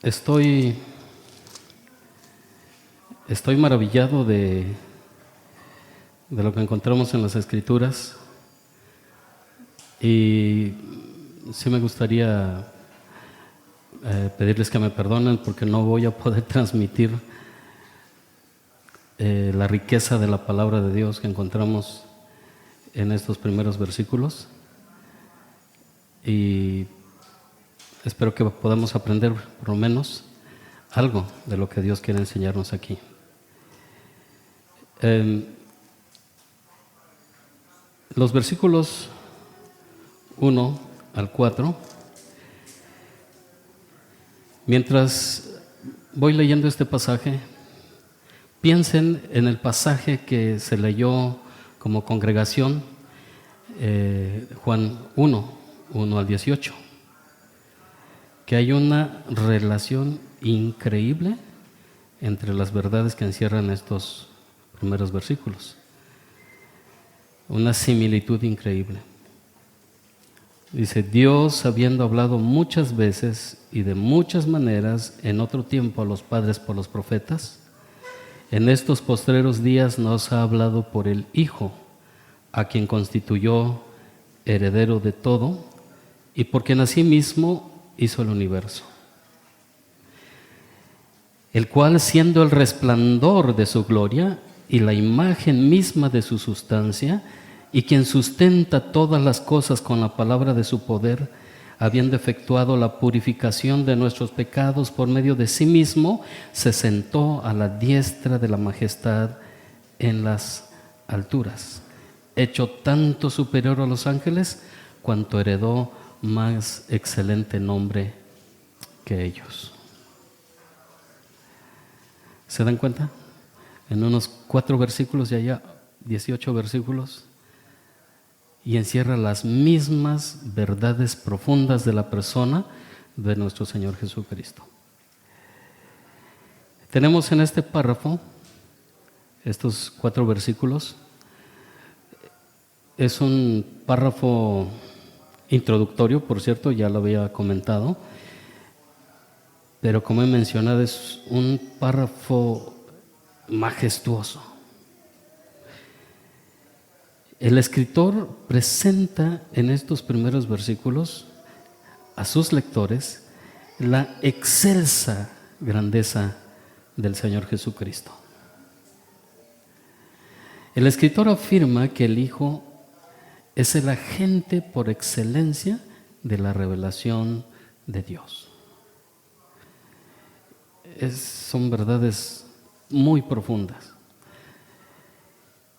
Estoy maravillado de lo que encontramos en las Escrituras y sí me gustaría pedirles que me perdonen porque no voy a poder transmitir la riqueza de la palabra de Dios que encontramos en estos primeros versículos, y espero que podamos aprender por lo menos algo de lo que Dios quiere enseñarnos aquí. Los versículos 1 al 4, mientras voy leyendo este pasaje, piensen en el pasaje que se leyó como congregación, Juan 1 al 18, que hay una relación increíble entre las verdades que encierran estos primeros versículos. Una similitud increíble. Dice: Dios, habiendo hablado muchas veces y de muchas maneras en otro tiempo a los padres por los profetas, en estos postreros días nos ha hablado por el Hijo, a quien constituyó heredero de todo y por quien asimismo hizo el universo, el cual, siendo el resplandor de su gloria y la imagen misma de su sustancia, y quien sustenta todas las cosas con la palabra de su poder, habiendo efectuado la purificación de nuestros pecados por medio de sí mismo, se sentó a la diestra de la majestad en las alturas, hecho tanto superior a los ángeles, cuanto heredó más excelente nombre que ellos. ¿Se dan cuenta? En unos 4 versículos y allá 18 versículos, y encierra las mismas verdades profundas de la persona de nuestro Señor Jesucristo. Tenemos en este párrafo, estos 4 versículos, es un párrafo introductorio, por cierto, ya lo había comentado, pero como he mencionado, es un párrafo majestuoso. El escritor presenta en estos primeros versículos a sus lectores la excelsa grandeza del Señor Jesucristo. El escritor afirma que el Hijo es el agente por excelencia de la revelación de Dios. Son verdades muy profundas.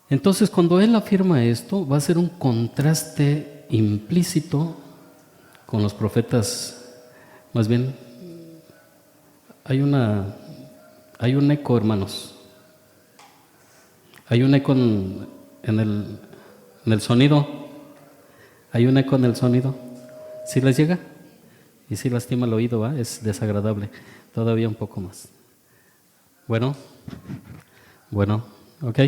Entonces, cuando él afirma esto, va a ser un contraste implícito con los profetas. Más bien, hay un eco, hermanos. Hay un eco en el sonido. Hay un eco en el sonido. ¿Sí les llega? Y sí lastima el oído, ¿va? Es desagradable. Todavía un poco más. Bueno, ok.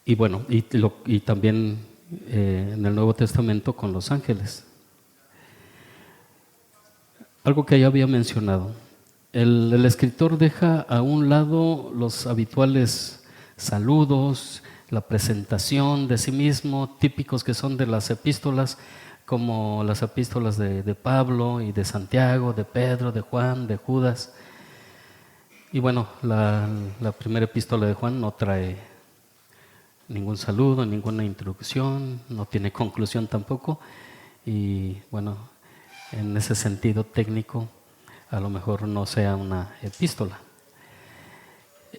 Y bueno, y también en el Nuevo Testamento con los ángeles. Algo que ya había mencionado. El escritor deja a un lado los habituales saludos, la presentación de sí mismo, típicos que son de las epístolas, como las epístolas de Pablo y de Santiago, de Pedro, de Juan, de Judas. Y bueno, la primera epístola de Juan no trae ningún saludo, ninguna introducción, no tiene conclusión tampoco, y bueno, en ese sentido técnico a lo mejor no sea una epístola.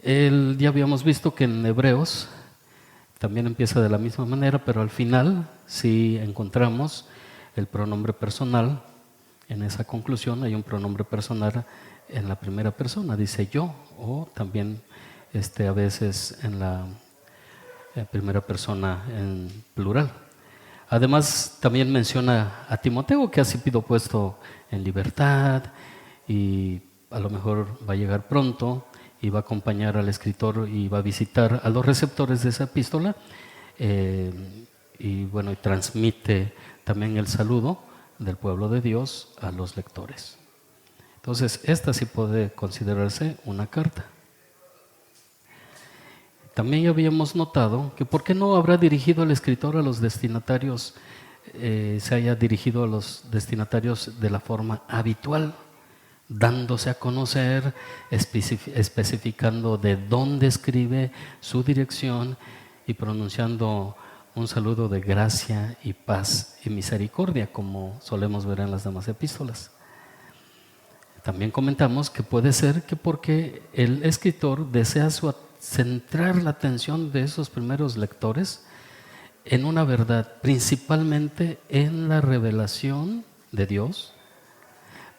Ya habíamos visto que en Hebreos también empieza de la misma manera, pero al final sí encontramos el pronombre personal. En esa conclusión hay un pronombre personal en la primera persona, dice yo, o también a veces en la primera persona en plural. Además, también menciona a Timoteo, que ha sido puesto en libertad y a lo mejor va a llegar pronto, y va a acompañar al escritor y va a visitar a los receptores de esa epístola y bueno, y transmite también el saludo del pueblo de Dios a los lectores. Entonces, esta sí puede considerarse una carta. También ya habíamos notado que ¿por qué no habrá dirigido el escritor a los destinatarios, se haya dirigido a los destinatarios de la forma habitual, dándose a conocer, especificando de dónde escribe, su dirección y pronunciando un saludo de gracia y paz y misericordia, como solemos ver en las demás epístolas? También comentamos que puede ser que porque el escritor desea centrar la atención de esos primeros lectores en una verdad, principalmente en la revelación de Dios,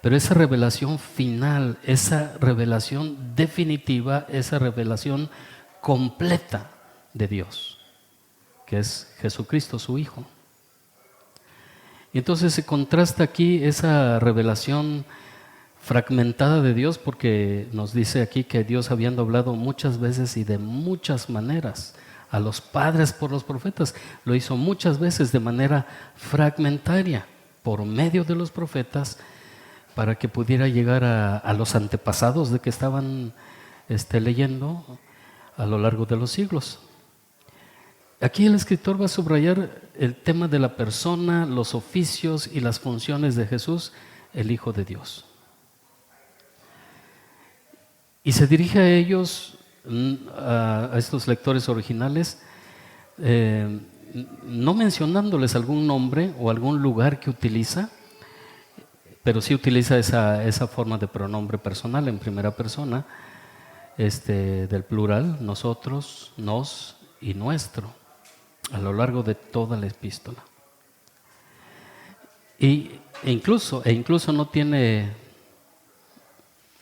pero esa revelación final, esa revelación definitiva, esa revelación completa de Dios, que es Jesucristo, su Hijo. Y entonces se contrasta aquí esa revelación fragmentada de Dios, porque nos dice aquí que Dios, habiendo hablado muchas veces y de muchas maneras a los padres por los profetas, lo hizo muchas veces de manera fragmentaria por medio de los profetas, para que pudiera llegar a los antepasados de que estaban leyendo a lo largo de los siglos. Aquí el escritor va a subrayar el tema de la persona, los oficios y las funciones de Jesús, el Hijo de Dios. Y se dirige a ellos, a estos lectores originales, no mencionándoles algún nombre o algún lugar que utiliza, pero sí utiliza esa forma de pronombre personal en primera persona, del plural, nosotros, nos y nuestro, a lo largo de toda la epístola. E incluso no tiene,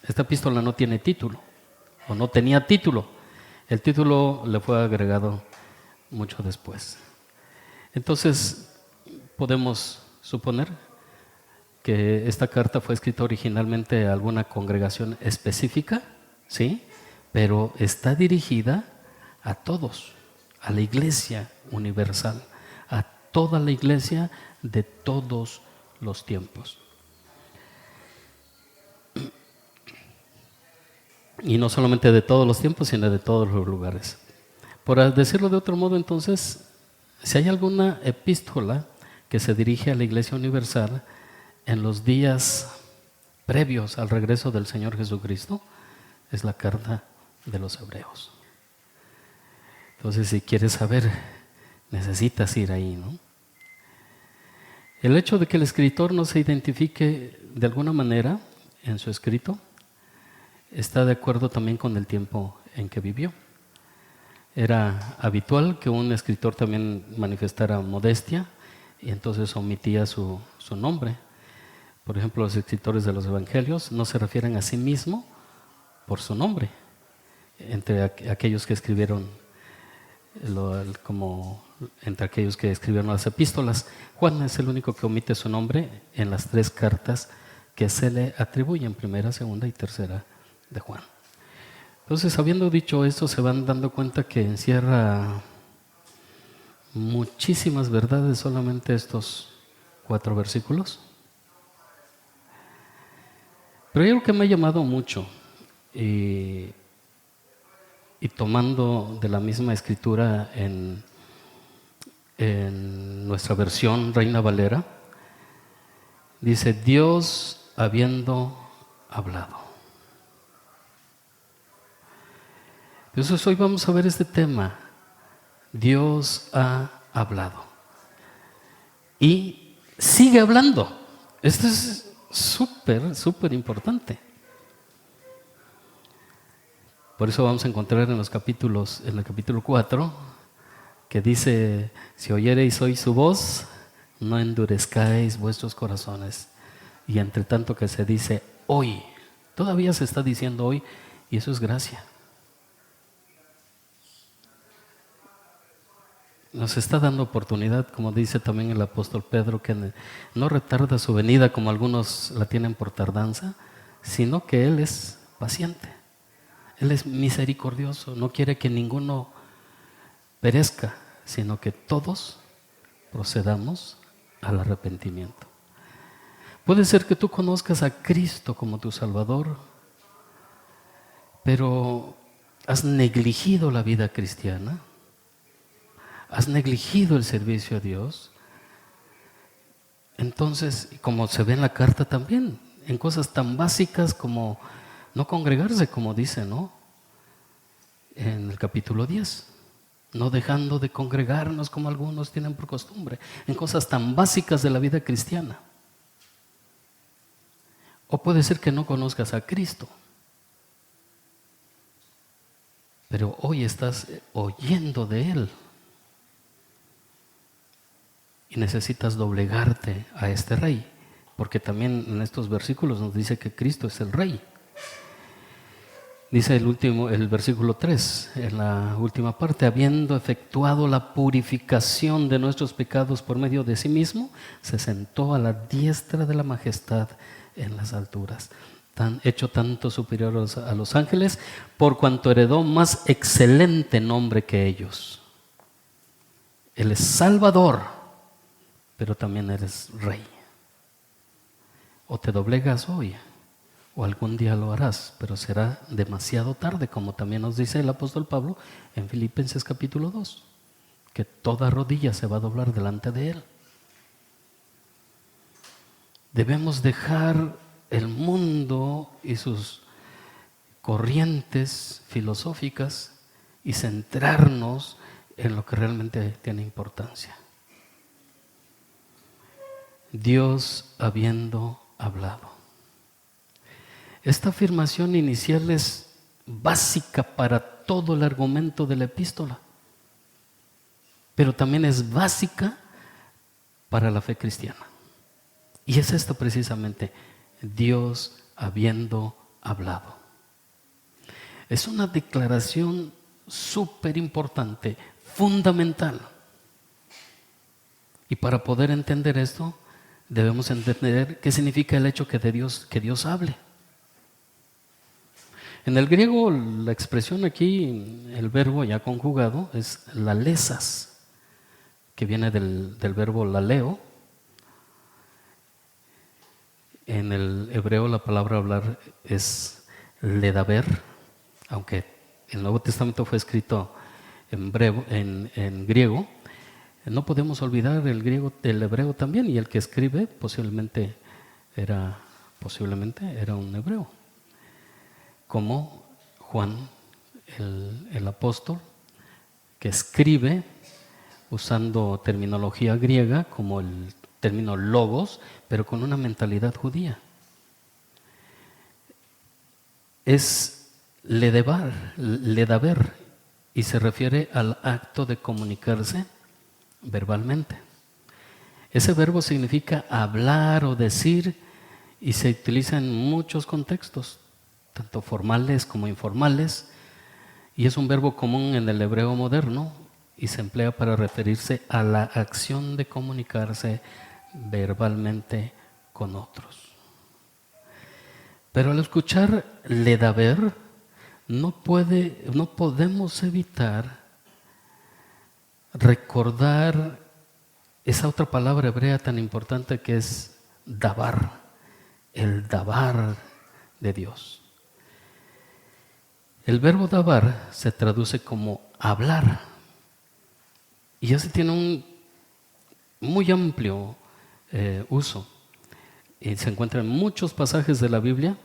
esta epístola no tiene título, o no tenía título. El título le fue agregado mucho después. Entonces, podemos suponer que esta carta fue escrita originalmente a alguna congregación específica, ¿sí? Pero está dirigida a todos, a la iglesia universal, a toda la iglesia de todos los tiempos. Y no solamente de todos los tiempos, sino de todos los lugares. Por decirlo de otro modo, entonces, si hay alguna epístola que se dirige a la iglesia universal en los días previos al regreso del Señor Jesucristo, es la carta de los Hebreos. Entonces, si quieres saber, necesitas ir ahí, ¿no? El hecho de que el escritor no se identifique de alguna manera en su escrito está de acuerdo también con el tiempo en que vivió. Era habitual que un escritor también manifestara modestia y entonces omitía su nombre. Por ejemplo, los escritores de los evangelios no se refieren a sí mismos por su nombre, entre aquellos que escribieron entre aquellos que escribieron las epístolas. Juan es el único que omite su nombre en las 3 cartas que se le atribuyen, primera, segunda y tercera de Juan. Entonces, habiendo dicho esto, se van dando cuenta que encierra muchísimas verdades solamente estos 4 versículos. Pero hay algo que me ha llamado mucho, y tomando de la misma escritura en nuestra versión Reina Valera, dice: Dios habiendo hablado. Entonces hoy vamos a ver este tema: Dios ha hablado y sigue hablando. Esto es súper importante. Por eso vamos a encontrar en el capítulo 4, que dice: si oyereis hoy su voz, no endurezcáis vuestros corazones. Y entre tanto que se dice hoy, todavía se está diciendo hoy, y eso es gracia. Nos está dando oportunidad, como dice también el apóstol Pedro, que no retarda su venida como algunos la tienen por tardanza, sino que Él es paciente. Él es misericordioso, no quiere que ninguno perezca, sino que todos procedamos al arrepentimiento. Puede ser que tú conozcas a Cristo como tu Salvador, pero has negligido la vida cristiana, has negligido el servicio a Dios. Entonces, como se ve en la carta también, en cosas tan básicas como no congregarse, como dice, ¿no? En el capítulo 10, no dejando de congregarnos como algunos tienen por costumbre, en cosas tan básicas de la vida cristiana. O puede ser que no conozcas a Cristo, pero hoy estás oyendo de Él y necesitas doblegarte a este Rey, porque también en estos versículos nos dice que Cristo es el Rey. Dice el versículo 3, en la última parte: habiendo efectuado la purificación de nuestros pecados por medio de sí mismo, se sentó a la diestra de la majestad en las alturas, hecho tanto superior a los ángeles, por cuanto heredó más excelente nombre que ellos. Él es Salvador, pero también eres Rey. O te doblegas hoy, o algún día lo harás, pero será demasiado tarde, como también nos dice el apóstol Pablo en Filipenses capítulo 2, que toda rodilla se va a doblar delante de Él. Debemos dejar el mundo y sus corrientes filosóficas y centrarnos en lo que realmente tiene importancia. Dios habiendo hablado. Esta afirmación inicial es básica para todo el argumento de la epístola, pero también es básica para la fe cristiana. Y es esto precisamente, Dios habiendo hablado. Es una declaración súper importante, fundamental. Y para poder entender esto, debemos entender qué significa el hecho que Dios hable. En el griego, la expresión aquí, el verbo ya conjugado, es lalesas, que viene del verbo laleo. En el hebreo la palabra hablar es ledaber, aunque el Nuevo Testamento fue escrito en griego. No podemos olvidar el hebreo también, y el que escribe posiblemente era un hebreo, como Juan, el apóstol, que escribe usando terminología griega como el término logos, pero con una mentalidad judía. Es ledaber, y se refiere al acto de comunicarse verbalmente. Ese verbo significa hablar o decir, y se utiliza en muchos contextos, tanto formales como informales, y es un verbo común en el hebreo moderno y se emplea para referirse a la acción de comunicarse verbalmente con otros. Pero al escuchar ledaber, no podemos evitar recordar esa otra palabra hebrea tan importante que es dabar, el dabar de Dios. El verbo dabar se traduce como hablar, y ese tiene un muy amplio uso, y se encuentra en muchos pasajes de la Biblia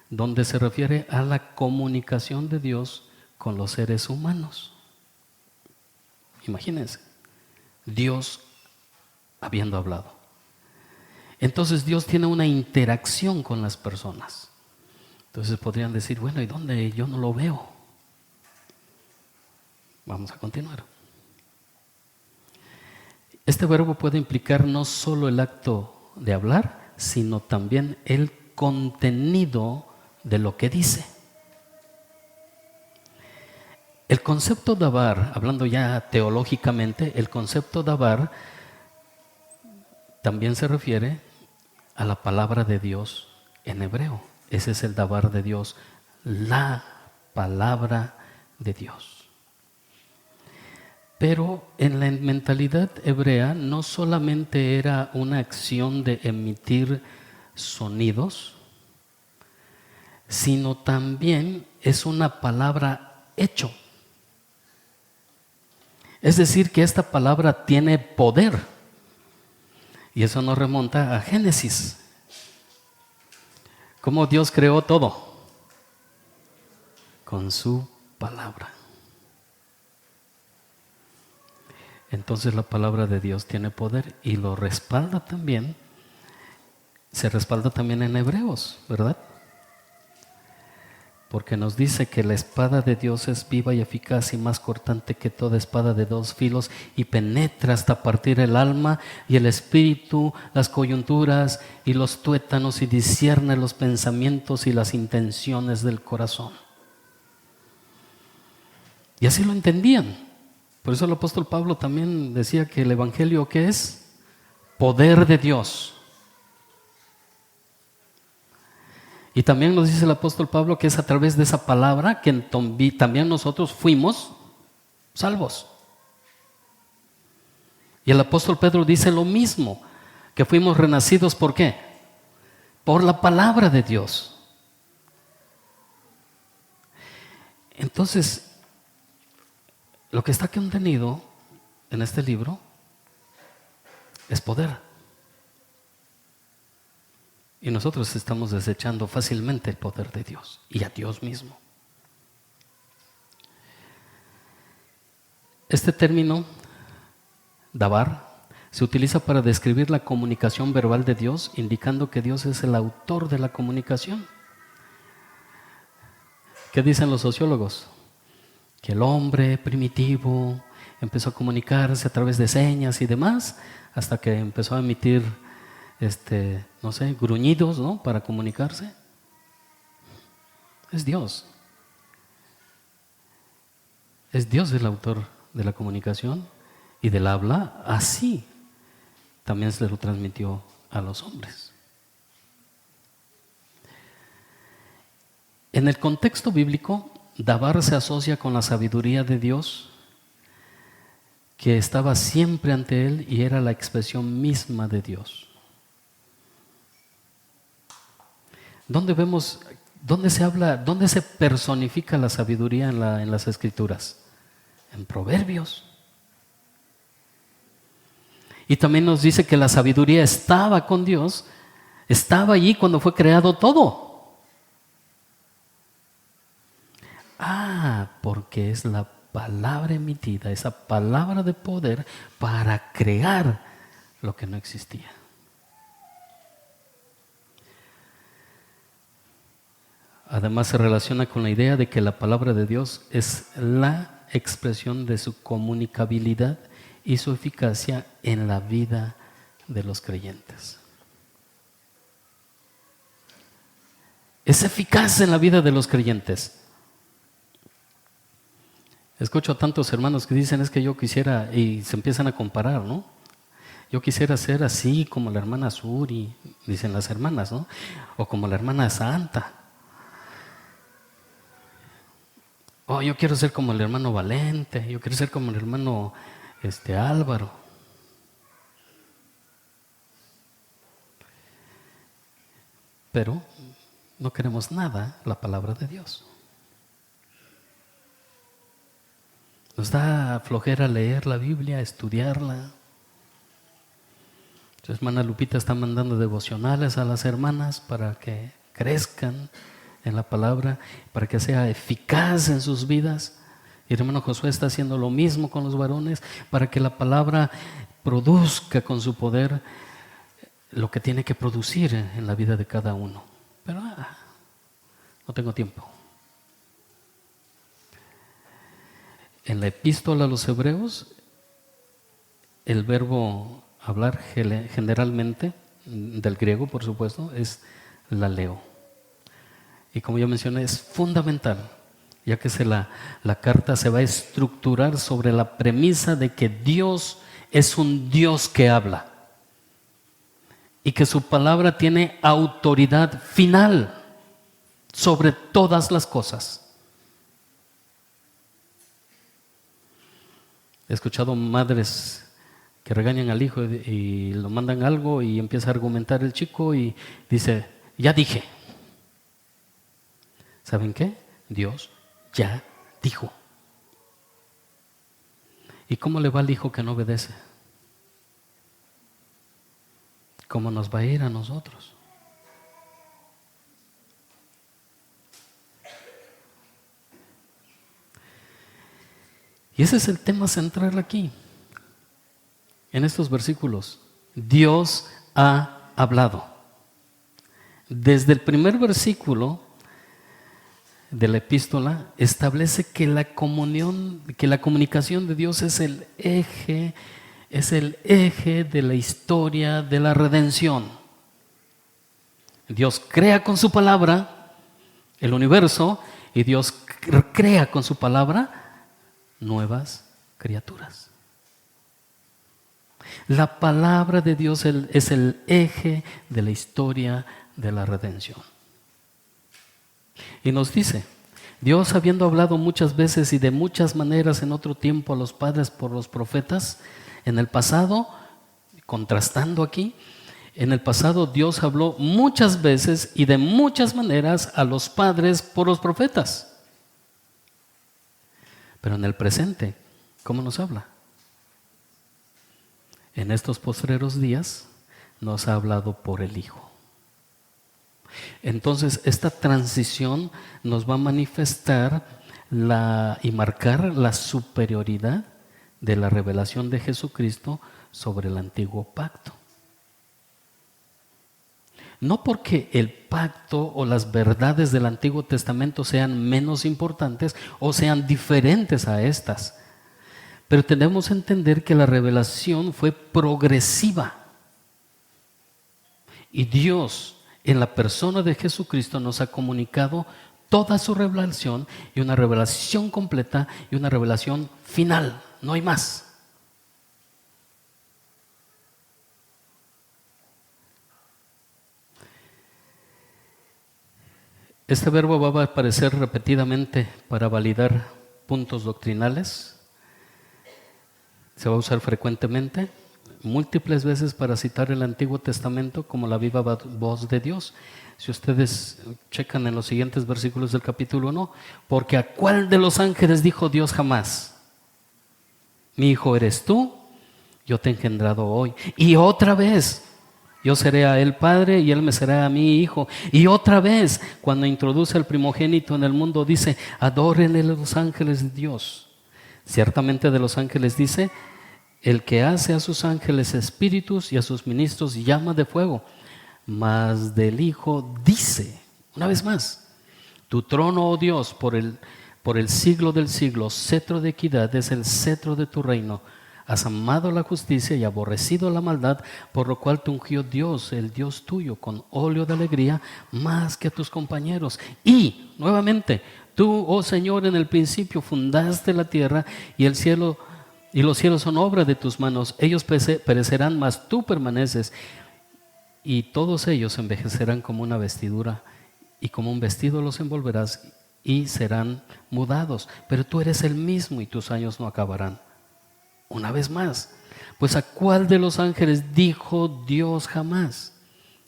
donde se refiere a la comunicación de Dios con los seres humanos. Imagínense, Dios habiendo hablado. Entonces Dios tiene una interacción con las personas. Entonces podrían decir, bueno, ¿y dónde? Yo no lo veo. Vamos a continuar. Este verbo puede implicar no solo el acto de hablar, sino también el contenido de lo que dice. El concepto dabar, hablando ya teológicamente, el concepto dabar también se refiere a la palabra de Dios en hebreo. Ese es el dabar de Dios, la palabra de Dios. Pero en la mentalidad hebrea no solamente era una acción de emitir sonidos, sino también es una palabra hecho. Es decir, que esta palabra tiene poder. Y eso nos remonta a Génesis. ¿Cómo Dios creó todo? Con su palabra. Entonces la palabra de Dios tiene poder y lo respalda también. Se respalda también en Hebreos, ¿verdad? Porque nos dice que la espada de Dios es viva y eficaz y más cortante que toda espada de dos filos y penetra hasta partir el alma y el espíritu, las coyunturas y los tuétanos y discierne los pensamientos y las intenciones del corazón. Y así lo entendían. Por eso el apóstol Pablo también decía que el evangelio, ¿qué es? Poder de Dios. Y también nos dice el apóstol Pablo que es a través de esa palabra que también nosotros fuimos salvos. Y el apóstol Pedro dice lo mismo, que fuimos renacidos ¿por qué? Por la palabra de Dios. Entonces, lo que está contenido en este libro es poder. Y nosotros estamos desechando fácilmente el poder de Dios y a Dios mismo. Este término, dabar, se utiliza para describir la comunicación verbal de Dios, indicando que Dios es el autor de la comunicación. ¿Qué dicen los sociólogos? Que el hombre primitivo empezó a comunicarse a través de señas y demás, hasta que empezó a emitir gruñidos, ¿no? Para comunicarse. Es Dios. Es Dios el autor de la comunicación y del habla. Así también se lo transmitió a los hombres. En el contexto bíblico, dabar se asocia con la sabiduría de Dios, que estaba siempre ante él y era la expresión misma de Dios. ¿Dónde se habla, dónde se personifica la sabiduría en las Escrituras? En Proverbios. Y también nos dice que la sabiduría estaba con Dios, estaba allí cuando fue creado todo. Porque es la palabra emitida, esa palabra de poder para crear lo que no existía. Además se relaciona con la idea de que la palabra de Dios es la expresión de su comunicabilidad y su eficacia en la vida de los creyentes. Es eficaz en la vida de los creyentes. Escucho a tantos hermanos que dicen es que yo quisiera, y se empiezan a comparar, ¿no? Yo quisiera ser así como la hermana Suri, dicen las hermanas, ¿no? O como la hermana Santa. Yo quiero ser como el hermano Valente, yo quiero ser como el hermano Álvaro. Pero no queremos nada la palabra de Dios. Nos da flojera leer la Biblia, estudiarla. Su hermana Lupita está mandando devocionales a las hermanas para que crezcan en la palabra, para que sea eficaz en sus vidas. Y el hermano Josué está haciendo lo mismo con los varones, para que la palabra produzca con su poder lo que tiene que producir en la vida de cada uno. Pero no tengo tiempo. En la epístola a los Hebreos, el verbo hablar generalmente, del griego por supuesto, es laleo. Y como yo mencioné, es fundamental, ya que la carta se va a estructurar sobre la premisa de que Dios es un Dios que habla y que su palabra tiene autoridad final sobre todas las cosas. He escuchado madres que regañan al hijo y lo mandan algo y empieza a argumentar el chico y dice, ya dije. ¿Saben qué? Dios ya dijo. ¿Y cómo le va al hijo que no obedece? ¿Cómo nos va a ir a nosotros? Y ese es el tema central aquí, en estos versículos. Dios ha hablado. Desde el primer versículo de la epístola establece que la comunicación de Dios es el eje de la historia de la redención. Dios crea con su palabra el universo y Dios crea con su palabra nuevas criaturas. La palabra de Dios es el eje de la historia de la redención. Y nos dice, Dios habiendo hablado muchas veces y de muchas maneras en otro tiempo a los padres por los profetas, en el pasado, contrastando aquí, en el pasado Dios habló muchas veces y de muchas maneras a los padres por los profetas. Pero en el presente, ¿cómo nos habla? En estos postreros días nos ha hablado por el Hijo. Entonces, esta transición nos va a manifestar y marcar la superioridad de la revelación de Jesucristo sobre el antiguo pacto. No porque el pacto o las verdades del Antiguo Testamento sean menos importantes o sean diferentes a estas, pero tenemos que entender que la revelación fue progresiva. Y Dios, en la persona de Jesucristo, nos ha comunicado toda su revelación y una revelación completa y una revelación final. No hay más. Este verbo va a aparecer repetidamente para validar puntos doctrinales. Se va a usar frecuentemente, múltiples veces para citar el Antiguo Testamento como la viva voz de Dios. Si ustedes checan en los siguientes versículos del capítulo 1, porque ¿a cuál de los ángeles dijo Dios jamás? Mi hijo eres tú, yo te he engendrado hoy. Y otra vez, yo seré a él padre y él me será a mí hijo. Y otra vez, cuando introduce al primogénito en el mundo, dice, adórenle los ángeles de Dios. Ciertamente de los ángeles dice, el que hace a sus ángeles espíritus y a sus ministros llama de fuego. Mas del Hijo dice, una vez más, tu trono, oh Dios, por el siglo del siglo, cetro de equidad es el cetro de tu reino. Has amado la justicia y aborrecido la maldad, por lo cual te ungió Dios, el Dios tuyo, con óleo de alegría, más que a tus compañeros. Y, nuevamente, tú, oh Señor, en el principio fundaste la tierra y el cielo y los cielos son obra de tus manos. Ellos perecerán, mas tú permaneces. Y todos ellos envejecerán como una vestidura, y como un vestido los envolverás y serán mudados. Pero tú eres el mismo y tus años no acabarán. Una vez más, pues ¿a cuál de los ángeles dijo Dios jamás?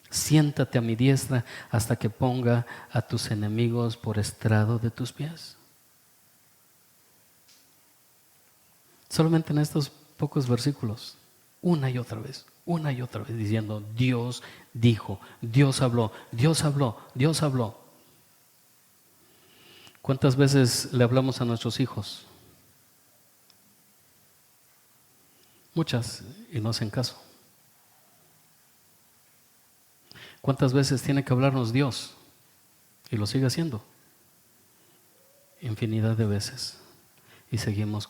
Siéntate a mi diestra hasta que ponga a tus enemigos por estrado de tus pies. Solamente en estos pocos versículos, una y otra vez, diciendo, Dios dijo, Dios habló, Dios habló, Dios habló. ¿Cuántas veces le hablamos a nuestros hijos? Muchas, y no hacen caso. ¿Cuántas veces tiene que hablarnos Dios? Y lo sigue haciendo. Infinidad de veces. Y seguimos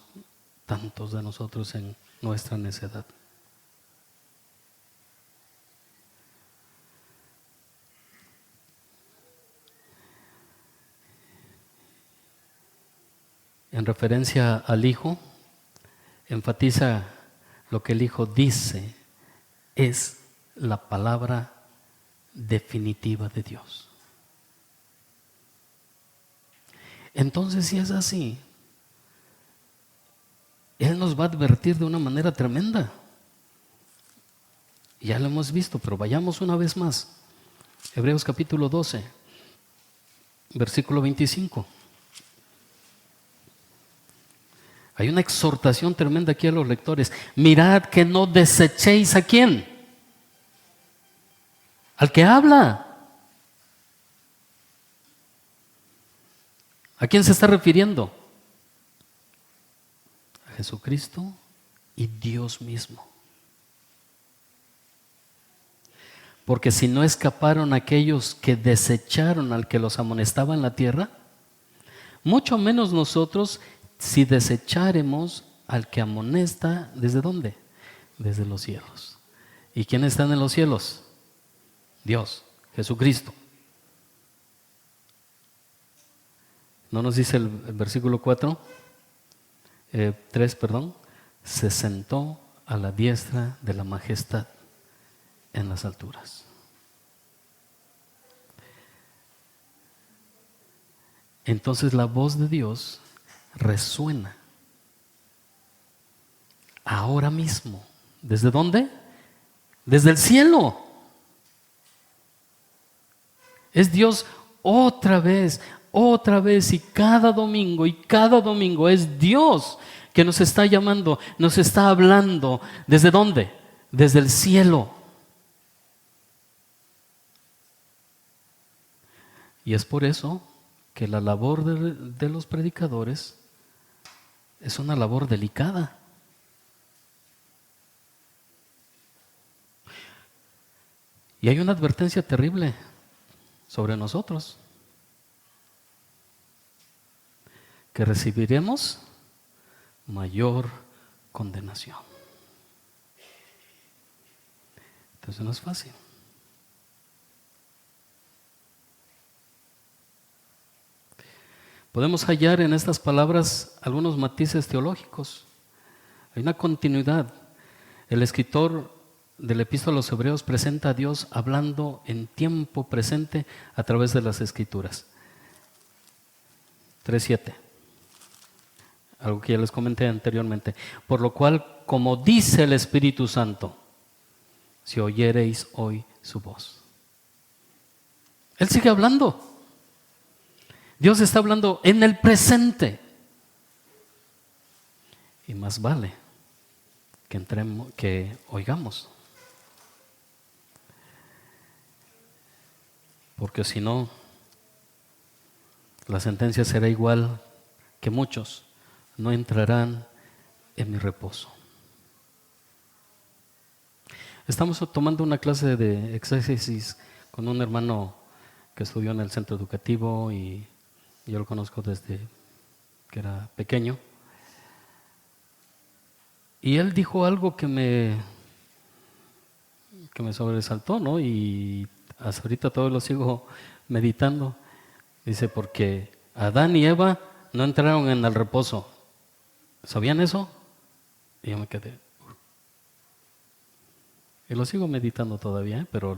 tantos de nosotros en nuestra necedad. En referencia al Hijo, enfatiza lo que el Hijo dice es la palabra definitiva de Dios. Entonces, si es así, Él nos nos va a advertir de una manera tremenda. Ya lo hemos visto, pero vayamos una vez más. Hebreos capítulo 12, versículo 25. Hay una exhortación tremenda aquí a los lectores. Mirad que no desechéis ¿a quién? Al que habla. ¿A quién se está refiriendo? A Jesucristo y Dios mismo. Porque si no escaparon aquellos que desecharon al que los amonestaba en la tierra, mucho menos nosotros si desecharemos al que amonesta, ¿desde dónde? Desde los cielos. ¿Y quiénes están en los cielos? Dios, Jesucristo. ¿No nos dice el versículo 3, se sentó a la diestra de la majestad en las alturas? Entonces la voz de Dios resuena ahora mismo. ¿Desde dónde? Desde el cielo. Es Dios otra vez y cada domingo es Dios que nos está llamando, nos está hablando. ¿Desde dónde? Desde el cielo. Y es por eso que la labor de los predicadores es una labor delicada. Y hay una advertencia terrible sobre nosotros, que recibiremos mayor condenación. Entonces no es fácil. Podemos hallar en estas palabras algunos matices teológicos. Hay una continuidad. El escritor de la Epístola a los Hebreos presenta a Dios hablando en tiempo presente a través de las Escrituras. 3:7. Algo que ya les comenté anteriormente. Por lo cual, como dice el Espíritu Santo, si oyereis hoy su voz. Él sigue hablando. Dios está hablando en el presente. Y más vale que oigamos. Porque si no, la sentencia será igual, que muchos no entrarán en mi reposo. Estamos tomando una clase de exégesis con un hermano que estudió en el centro educativo y yo lo conozco desde que era pequeño. Y él dijo algo que me sobresaltó, ¿no? Y hasta ahorita todo lo sigo meditando. Dice, porque Adán y Eva no entraron en el reposo. ¿Sabían eso? Y yo me quedé. Y lo sigo meditando todavía, pero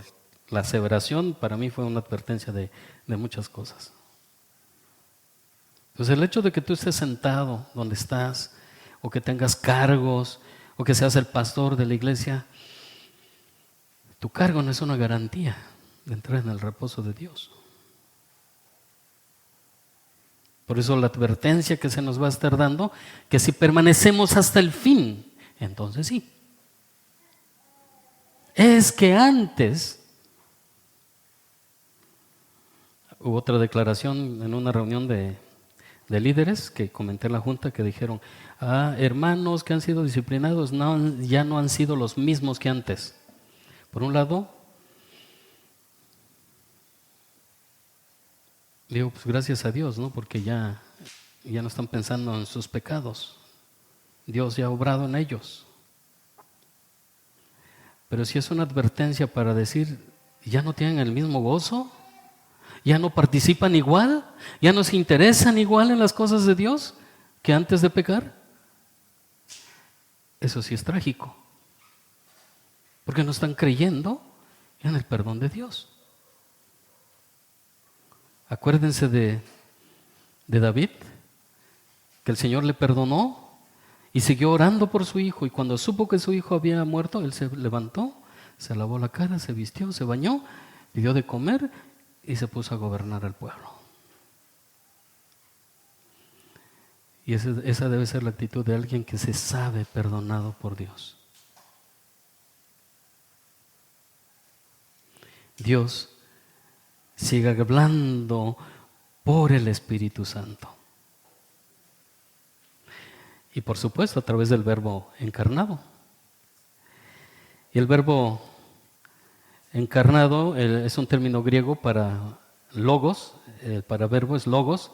la aseveración para mí fue una advertencia de muchas cosas. Entonces el hecho de que tú estés sentado donde estás, o que tengas cargos, o que seas el pastor de la iglesia, tu cargo no es una garantía de entrar en el reposo de Dios. Por eso la advertencia que se nos va a estar dando, que si permanecemos hasta el fin, entonces sí. Es que antes hubo otra declaración en una reunión de líderes que comenté en la junta, que dijeron, hermanos que han sido disciplinados ya no han sido los mismos que antes. Por un lado, digo, pues gracias a Dios, ¿no? Porque ya no están pensando en sus pecados. Dios ya ha obrado en ellos. Pero si es una advertencia para decir, ya no tienen el mismo gozo, ya no participan igual, ya no se interesan igual en las cosas de Dios que antes de pecar. Eso sí es trágico, porque no están creyendo en el perdón de Dios. Acuérdense de David, que el Señor le perdonó Y siguió orando por su hijo. Y cuando supo que su hijo había muerto, él se levantó, se lavó la cara, se vistió, se bañó, pidió de comer y se puso a gobernar al pueblo. Y esa debe ser la actitud de alguien que se sabe perdonado por Dios. Dios sigue hablando por el Espíritu Santo. Y por supuesto a través del verbo encarnado. Y el verbo encarnado es un término griego para logos, para verbo es logos,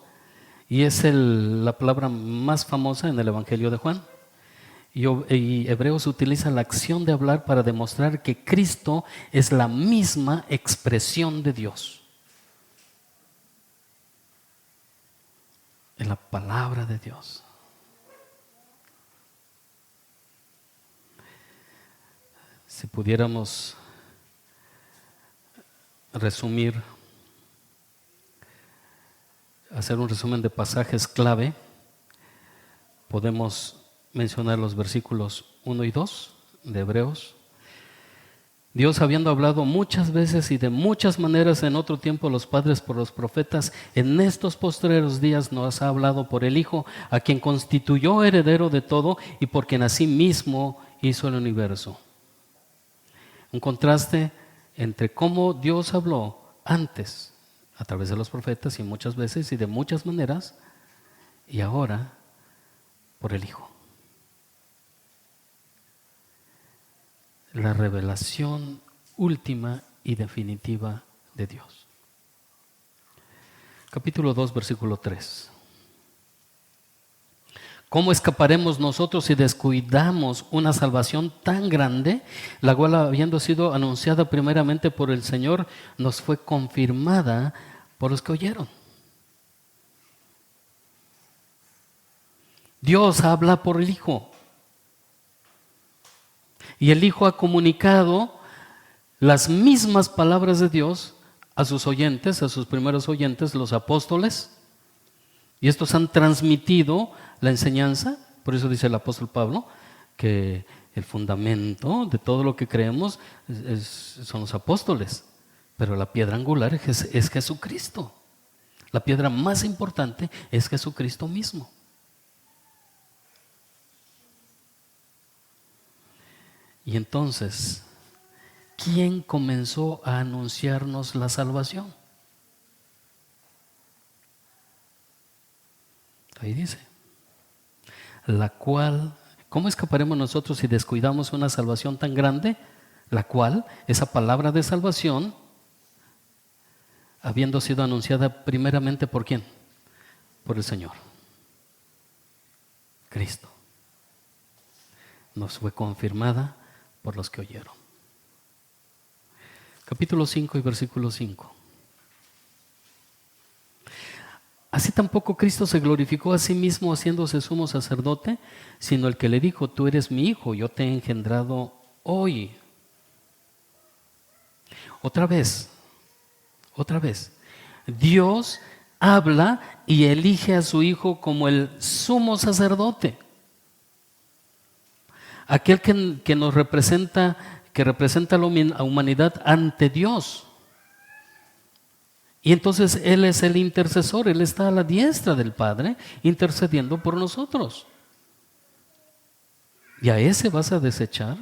y es la palabra más famosa en el Evangelio de Juan. Y Hebreos utiliza la acción de hablar para demostrar que Cristo es la misma expresión de Dios. Es la palabra de Dios. Si pudiéramos resumir, hacer un resumen de pasajes clave, podemos mencionar los versículos 1 y 2 de Hebreos. Dios, habiendo hablado muchas veces y de muchas maneras en otro tiempo a los padres por los profetas, en estos postreros días nos ha hablado por el Hijo, a quien constituyó heredero de todo y por quien asimismo hizo el universo. Un contraste entre cómo Dios habló antes a través de los profetas y muchas veces y de muchas maneras, y ahora por el Hijo. La revelación última y definitiva de Dios. Capítulo 2, versículo 3. ¿Cómo escaparemos nosotros si descuidamos una salvación tan grande, la cual, habiendo sido anunciada primeramente por el Señor, nos fue confirmada por los que oyeron? Dios habla por el Hijo. Y el Hijo ha comunicado las mismas palabras de Dios a sus oyentes, a sus primeros oyentes, los apóstoles. Y estos han transmitido la enseñanza. Por eso dice el apóstol Pablo que el fundamento de todo lo que creemos son los apóstoles. Pero la piedra angular es Jesucristo. La piedra más importante es Jesucristo mismo. Y entonces, ¿quién comenzó a anunciarnos la salvación? Ahí dice, la cual, ¿cómo escaparemos nosotros si descuidamos una salvación tan grande? La cual, esa palabra de salvación, habiendo sido anunciada primeramente ¿por quién? Por el Señor, Cristo. Nos fue confirmada por los que oyeron. Capítulo 5 y versículo 5. Así tampoco Cristo se glorificó a sí mismo haciéndose sumo sacerdote, sino el que le dijo, tú eres mi hijo, yo te he engendrado hoy. Otra vez, Dios habla y elige a su hijo como el sumo sacerdote. Aquel que nos representa, que representa a la humanidad ante Dios. Y entonces Él es el intercesor, Él está a la diestra del Padre intercediendo por nosotros. ¿Y a ese vas a desechar?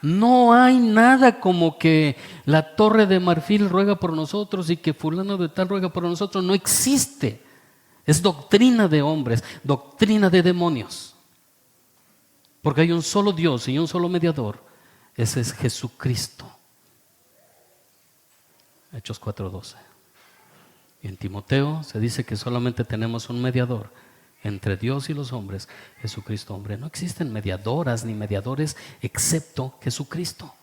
No hay nada como que la torre de marfil ruega por nosotros y que fulano de tal ruega por nosotros. No existe. Es doctrina de hombres, doctrina de demonios. Porque hay un solo Dios y un solo mediador. Ese es Jesucristo. Hechos 4:12. Y en Timoteo se dice que solamente tenemos un mediador entre Dios y los hombres, Jesucristo hombre. No existen mediadoras ni mediadores excepto Jesucristo.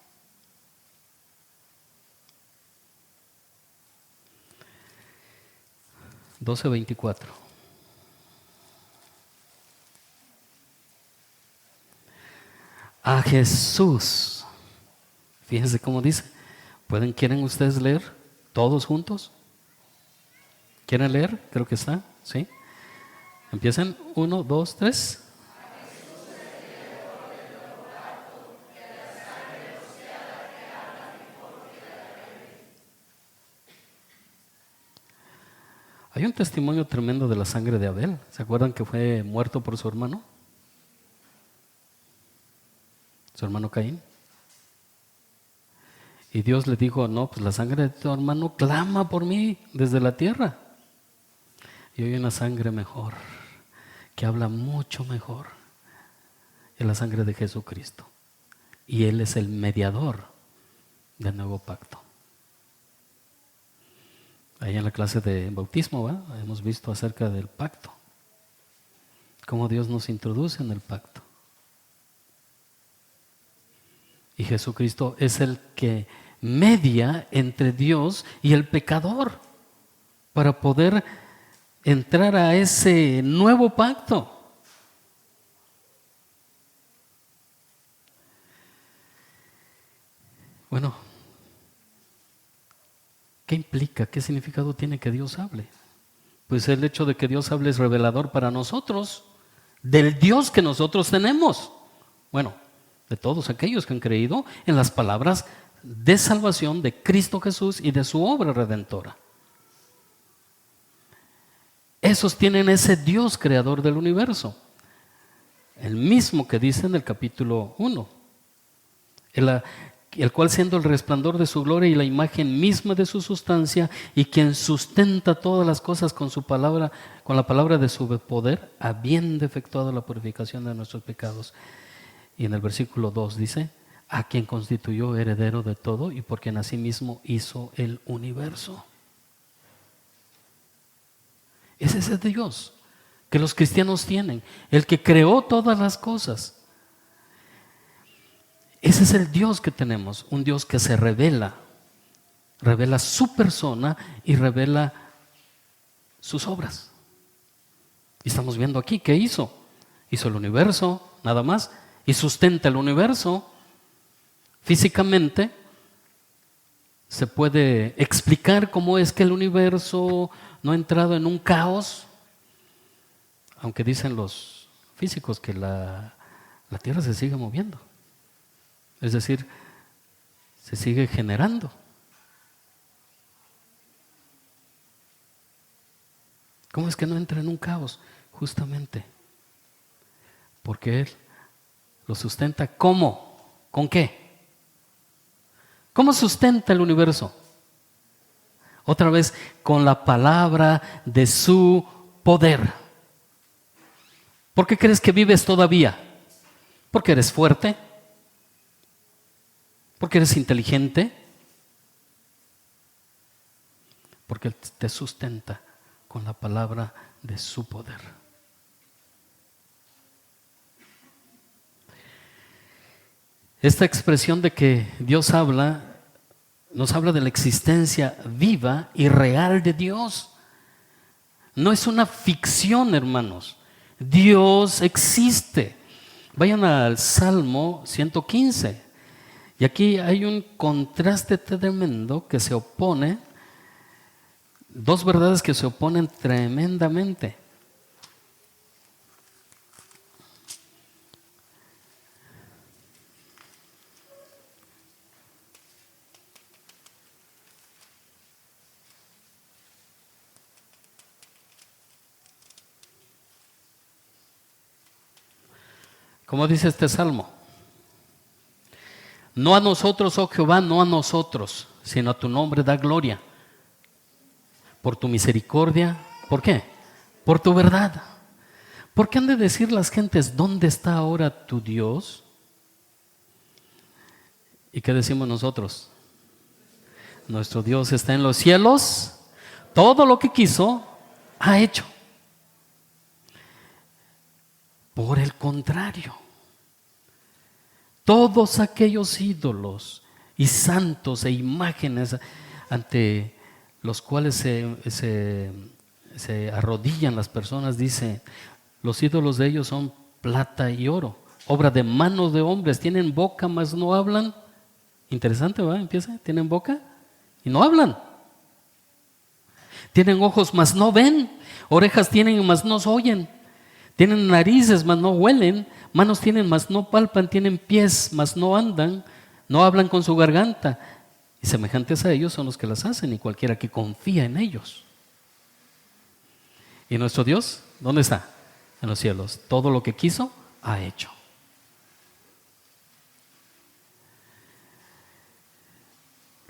Doce 24. A Jesús. Fíjense cómo dice. ¿Quieren ustedes leer todos juntos? ¿Quieren leer? Creo que está, ¿sí? Empiecen, 1, 2, 3. Hay un testimonio tremendo de la sangre de Abel. ¿Se acuerdan que fue muerto por su hermano? Su hermano Caín. Y Dios le dijo, no, pues la sangre de tu hermano clama por mí desde la tierra. Y hay una sangre mejor, que habla mucho mejor. Es la sangre de Jesucristo. Y Él es el mediador del nuevo pacto. Ahí en la clase de bautismo, hemos visto acerca del pacto. Cómo Dios nos introduce en el pacto. Y Jesucristo es el que media entre Dios y el pecador para poder entrar a ese nuevo pacto. Bueno, ¿qué implica? ¿Qué significado tiene que Dios hable? Pues el hecho de que Dios hable es revelador para nosotros del Dios que nosotros tenemos. Bueno, de todos aquellos que han creído en las palabras de salvación de Cristo Jesús y de su obra redentora. Esos tienen ese Dios creador del universo, el mismo que dice en el capítulo 1, el cual siendo el resplandor de su gloria y la imagen misma de su sustancia, y quien sustenta todas las cosas con su palabra, con la palabra de su poder, habiendo efectuado la purificación de nuestros pecados. Y en el versículo 2 dice, a quien constituyó heredero de todo y por quien asimismo hizo el universo. Ese es el Dios que los cristianos tienen, el que creó todas las cosas. Ese es el Dios que tenemos, un Dios que se revela su persona y revela sus obras. Y estamos viendo aquí, ¿qué hizo? Hizo el universo, nada más, y sustenta el universo. Físicamente se puede explicar cómo es que el universo no ha entrado en un caos, aunque dicen los físicos que la Tierra se sigue moviendo. Es decir, se sigue generando. ¿Cómo es que no entra en un caos? Justamente porque Él lo sustenta. ¿Cómo? ¿Con qué? ¿Cómo sustenta el universo? Otra vez, con la palabra de su poder. ¿Por qué crees que vives todavía? ¿Porque eres fuerte? ¿Porque eres inteligente? Porque Él te sustenta con la palabra de su poder. Esta expresión de que Dios habla, nos habla de la existencia viva y real de Dios. No es una ficción, hermanos. Dios existe. Vayan al Salmo 115. Y aquí hay un contraste tremendo que se opone, dos verdades que se oponen tremendamente. ¿Cómo dice este salmo? No a nosotros, oh Jehová, no a nosotros, sino a tu nombre da gloria. Por tu misericordia, ¿por qué? Por tu verdad. ¿Por qué han de decir las gentes, ¿dónde está ahora tu Dios? ¿Y qué decimos nosotros? Nuestro Dios está en los cielos, todo lo que quiso, ha hecho. Por el contrario, todos aquellos ídolos y santos e imágenes ante los cuales se arrodillan las personas, dice, los ídolos de ellos son plata y oro, obra de manos de hombres, tienen boca mas no hablan. Interesante, ¿verdad? Empieza, tienen boca y no hablan. Tienen ojos mas no ven, orejas tienen mas no oyen. Tienen narices, mas no huelen, manos tienen, mas no palpan, tienen pies, mas no andan, no hablan con su garganta. Y semejantes a ellos son los que las hacen y cualquiera que confía en ellos. ¿Y nuestro Dios? ¿Dónde está? En los cielos. Todo lo que quiso, ha hecho.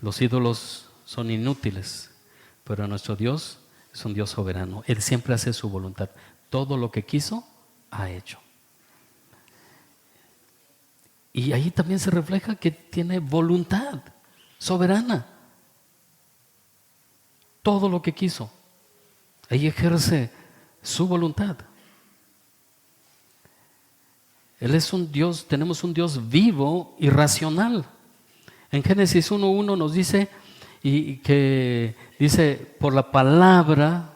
Los ídolos son inútiles, pero nuestro Dios es un Dios soberano. Él siempre hace su voluntad. Todo lo que quiso, ha hecho. Y ahí también se refleja que tiene voluntad soberana. Todo lo que quiso. Ahí ejerce su voluntad. Él es un Dios, tenemos un Dios vivo y racional. En Génesis 1:1 nos dice, y que dice, por la palabra,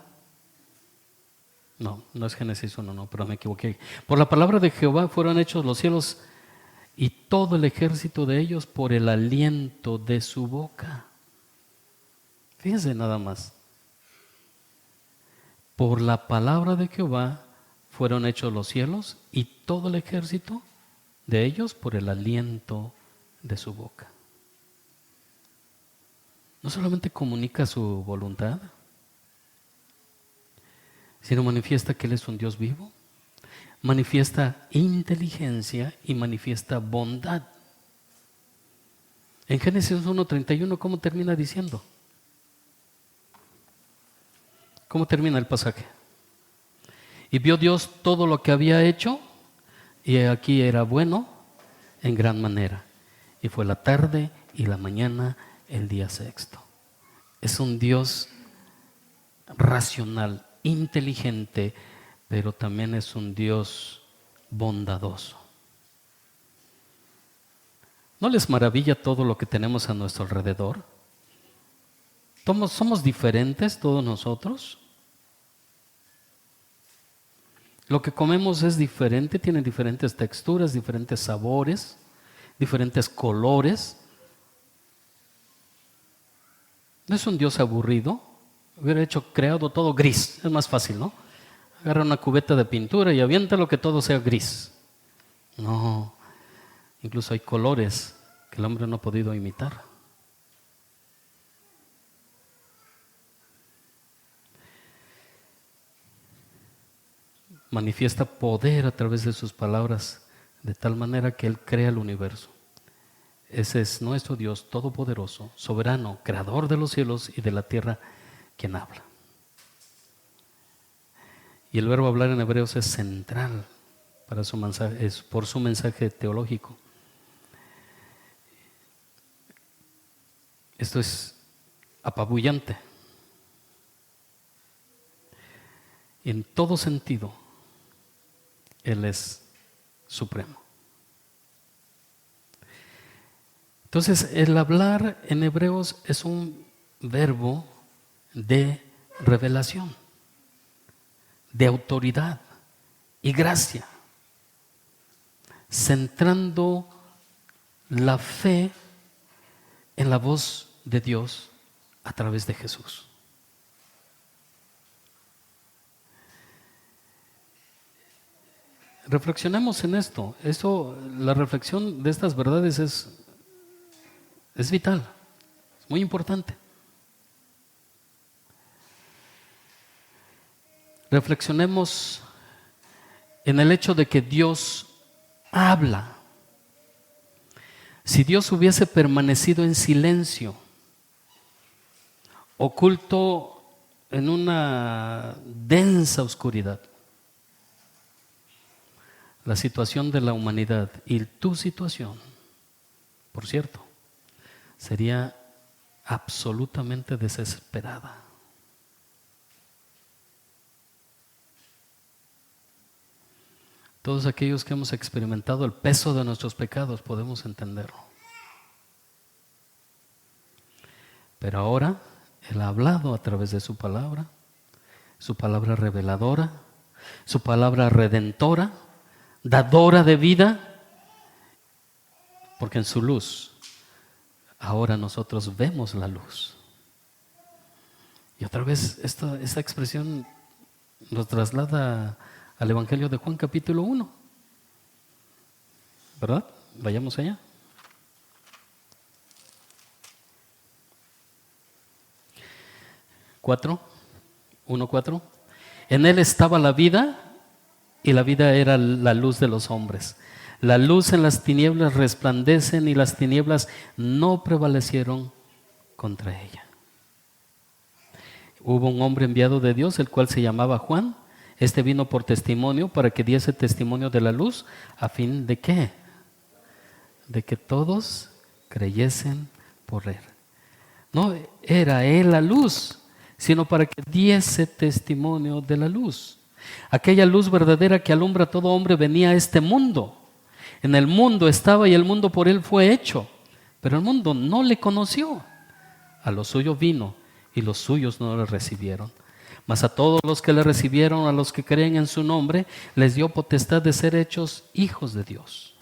no es Génesis 1, no, pero me equivoqué. Por la palabra de Jehová fueron hechos los cielos y todo el ejército de ellos por el aliento de su boca. Fíjense nada más. Por la palabra de Jehová fueron hechos los cielos y todo el ejército de ellos por el aliento de su boca. No solamente comunica su voluntad, sino manifiesta que Él es un Dios vivo, manifiesta inteligencia y manifiesta bondad. En Génesis 1:31, ¿cómo termina diciendo? ¿Cómo termina el pasaje? Y vio Dios todo lo que había hecho, y aquí era bueno en gran manera. Y fue la tarde y la mañana, el día sexto. Es un Dios racional, inteligente, pero también es un Dios bondadoso. ¿No les maravilla todo lo que tenemos a nuestro alrededor? ¿Somos diferentes todos nosotros? Lo que comemos es diferente, tiene diferentes texturas, diferentes sabores, diferentes colores. ¿No es un Dios aburrido? Hubiera creado todo gris, es más fácil, ¿no? Agarra una cubeta de pintura y avienta lo que todo sea gris. No, incluso hay colores que el hombre no ha podido imitar. Manifiesta poder a través de sus palabras, de tal manera que Él crea el universo. Ese es nuestro Dios todopoderoso, soberano, creador de los cielos y de la tierra, quien habla. Y el verbo hablar en hebreos es central para su mensaje, es por su mensaje teológico. Esto es apabullante. En todo sentido, Él es supremo. Entonces, el hablar en hebreos es un verbo de revelación, de autoridad y gracia, centrando la fe en la voz de Dios a través de Jesús. Reflexionemos en esto. La reflexión de estas verdades es vital, es muy importante. Reflexionemos en el hecho de que Dios habla. Si Dios hubiese permanecido en silencio, oculto en una densa oscuridad, la situación de la humanidad y tu situación, por cierto, sería absolutamente desesperada. Todos aquellos que hemos experimentado el peso de nuestros pecados podemos entenderlo. Pero ahora Él ha hablado a través de su palabra reveladora, su palabra redentora, dadora de vida, porque en su luz ahora nosotros vemos la luz. Y otra vez esta expresión nos traslada al Evangelio de Juan capítulo 1, ¿verdad? Vayamos allá. Juan 1:4. En Él estaba la vida y la vida era la luz de los hombres. La luz en las tinieblas resplandecen y las tinieblas no prevalecieron contra ella. Hubo un hombre enviado de Dios, el cual se llamaba Juan. Este vino por testimonio para que diese testimonio de la luz, a fin de ¿qué? De que todos creyesen por él. No era él la luz, sino para que diese testimonio de la luz. Aquella luz verdadera que alumbra a todo hombre venía a este mundo. En el mundo estaba y el mundo por él fue hecho, pero el mundo no le conoció. A lo suyo vino y los suyos no le recibieron. Mas a todos los que le recibieron, a los que creen en su nombre, les dio potestad de ser hechos hijos de Dios,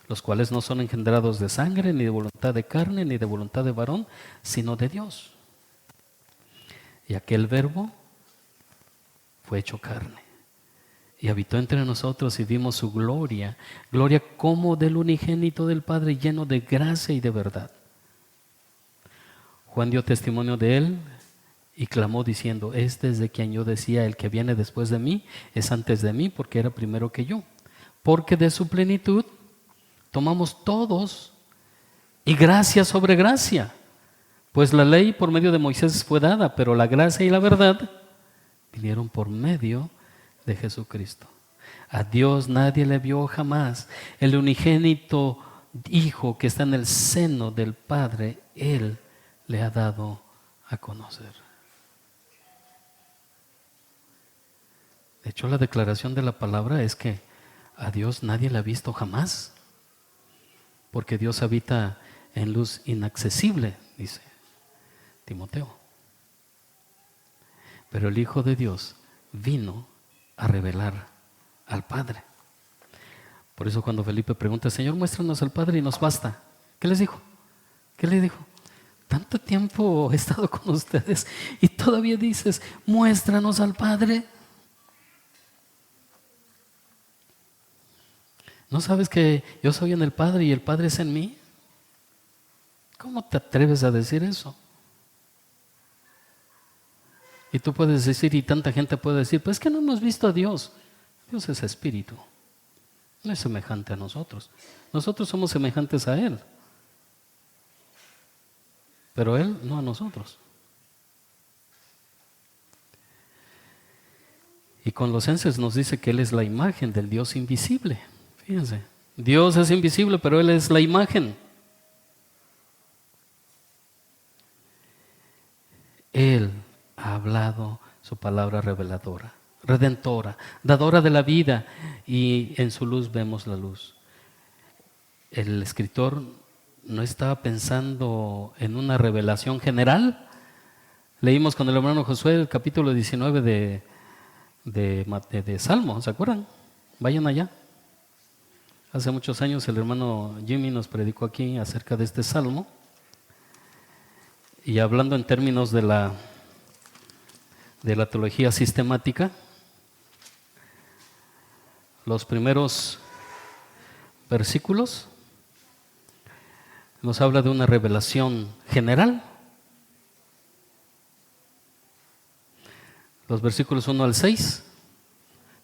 los cuales no son engendrados de sangre, ni de voluntad de carne, ni de voluntad de varón, sino de Dios. Y aquel Verbo fue hecho carne y habitó entre nosotros y vimos su gloria, gloria como del unigénito del Padre, lleno de gracia y de verdad. Juan dio testimonio de él y clamó diciendo: este es de quien yo decía, el que viene después de mí es antes de mí, porque era primero que yo. Porque de su plenitud tomamos todos, y gracia sobre gracia. Pues la ley por medio de Moisés fue dada, pero la gracia y la verdad vinieron por medio de Jesucristo. A Dios nadie le vio jamás. El unigénito Hijo que está en el seno del Padre, Él le ha dado a conocer. De hecho, la declaración de la palabra es que a Dios nadie le ha visto jamás, porque Dios habita en luz inaccesible, dice Timoteo. Pero el Hijo de Dios vino a revelar al Padre. Por eso cuando Felipe pregunta: Señor, muéstranos al Padre y nos basta. ¿Qué les dijo? ¿Qué le dijo? Tanto tiempo he estado con ustedes y todavía dices: muéstranos al Padre. ¿No sabes que yo soy en el Padre y el Padre es en mí? ¿Cómo te atreves a decir eso? Y tú puedes decir, y tanta gente puede decir: pues es que no hemos visto a Dios. Dios es espíritu, no es semejante a nosotros. Nosotros somos semejantes a Él, pero Él no a nosotros. Y Colosenses nos dice que Él es la imagen del Dios invisible. Fíjense, Dios es invisible, pero Él es la imagen. Él ha hablado su palabra reveladora, redentora, dadora de la vida, y en su luz vemos la luz. El escritor no estaba pensando en una revelación general. Leímos con el hermano Josué el capítulo 19 de Salmo, ¿se acuerdan? Vayan allá. Hace muchos años el hermano Jimmy nos predicó aquí acerca de este salmo, y hablando en términos de la teología sistemática, los primeros versículos nos habla de una revelación general. Los versículos 1 al 6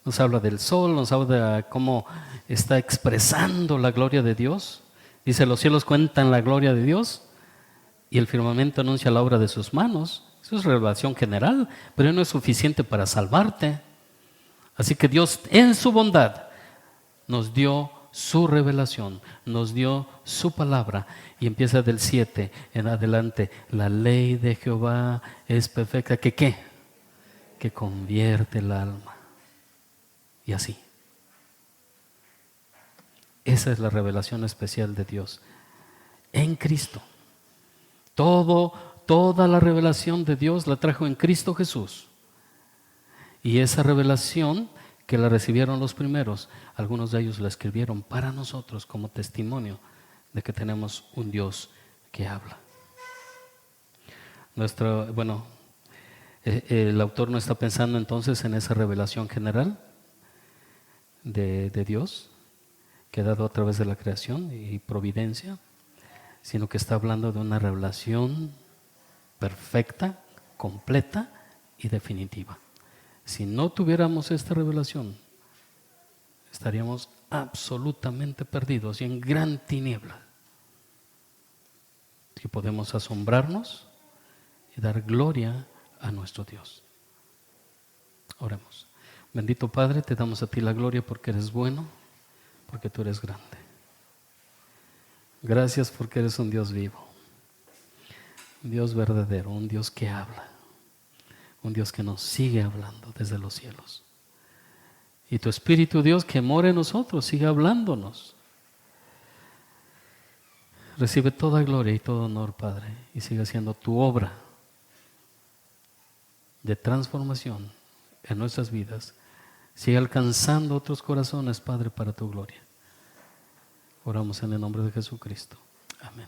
nos habla del sol, nos habla de cómo está expresando la gloria de Dios. Dice: los cielos cuentan la gloria de Dios y el firmamento anuncia la obra de sus manos. Eso es revelación general, pero no es suficiente para salvarte. Así que Dios en su bondad nos dio su revelación, nos dio su palabra, y empieza del 7 en adelante: la ley de Jehová es perfecta, que ¿qué? Que convierte el alma. Y así. Esa es la revelación especial de Dios en Cristo. Toda la revelación de Dios la trajo en Cristo Jesús. Y esa revelación que la recibieron los primeros, algunos de ellos la escribieron para nosotros como testimonio de que tenemos un Dios que habla. El autor no está pensando entonces en esa revelación general de Dios que ha dado a través de la creación y providencia, sino que está hablando de una revelación perfecta, completa y definitiva. Si no tuviéramos esta revelación, estaríamos absolutamente perdidos y en gran tiniebla. Que podemos asombrarnos y dar gloria a nuestro Dios. Oremos. Bendito Padre, te damos a ti la gloria porque eres bueno, porque tú eres grande. Gracias porque eres un Dios vivo, un Dios verdadero, un Dios que habla, un Dios que nos sigue hablando desde los cielos. Y tu Espíritu, Dios, que mora en nosotros, sigue hablándonos. Recibe toda gloria y todo honor, Padre, y sigue haciendo tu obra de transformación en nuestras vidas. Sigue alcanzando otros corazones, Padre, para tu gloria. Oramos en el nombre de Jesucristo. Amén.